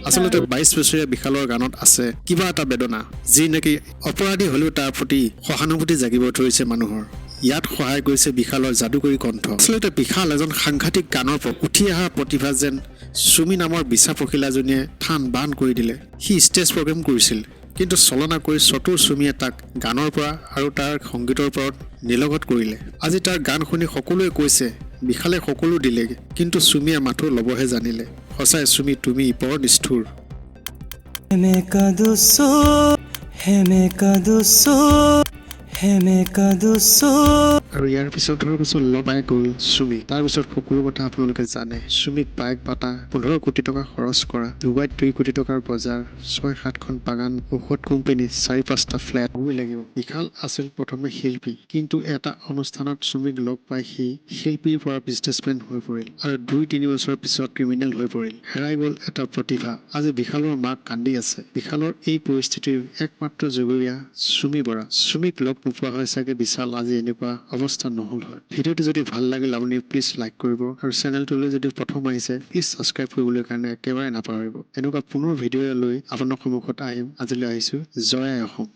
আচলতে 22 বছৰীয়া বিশালৰ গানত আছে কিবা এটা বেদনা যি নেকি অপৰাধী হলেও তাৰ প্ৰতি সহানুভূতি জাগিব ধৰিছে মানুহৰ ইয়াত সহায় কৰিছে বিশালৰ যাদুকৰী কণ্ঠ আচলতে বিশাল এজন সাংঘাতিক গানৰ উঠি অহা প্ৰতিভা যেন সুমি নামৰ বিচা পখিলাজনীয়ে থান বান কৰি দিলে সি ষ্টেজ প্ৰগ্ৰেম কৰিছিল কিন্তু চলনা কৰি চতুৰ সুমিয়ে তাক গানৰ পৰা আৰু তাৰ সংগীতৰ ওপৰত নিলগত কৰিলে আজি তাৰ গান শুনি সকলোৱে কৈছে বিশালে সকলো দিলে কিন্তু সুমিয়ে মাথো লবহে জানিলে সঁচাই সুমি তুমি বৰ নিষ্ঠুৰ আৰু ইয়াৰ পিছত ধৰ পিছত লবাই গ'ল সুমি তাৰপিছত সকলো কথা আপোনালোকে জানে সুমিক বাইক বাটা 15 কোটি টকা খৰচ কৰা ডুবাইত 2 কোটি টকাৰ বজাৰ 6-7খন বাগান ঔষধ কোম্পানী 4-5টা ফ্লেট হ'বই লাগিব বিশাল আছিল প্ৰথমে শিল্পী কিন্তু এটা অনুষ্ঠানত সুমিক লগ পাই সি শিল্পীৰ পৰা বিজনেছমেন হৈ পৰিল আৰু 2-3 বছৰৰ পিছত ক্ৰিমিনেল হৈ পৰিল হেৰাই গ'ল এটা প্ৰতিভা আজি বিশালৰ মাক কান্দি আছে বিশালৰ এই পৰিস্থিতিৰ একমাত্ৰ জগৰীয়া সুমি বৰা সুমিক লগ নোপোৱা হয় চাগে বিশাল আজি এনেকুৱা অৱস্থা নহল হয় ভিডিঅ'টো যদি ভাল লাগিল আপুনি প্লিজ লাইক কৰিব আৰু চেনেলটোলৈ যদি প্ৰথম আহিছে প্লিজ সাবস্ক্ৰাইব কৰিবলৈ কাৰণে একেবাৰে নাপাহৰিব এনেকুৱা পুনৰ ভিডিঅ' লৈ আপোনাৰ সন্মুখত আহিম আজিলৈ আহিছো জয় আই অসম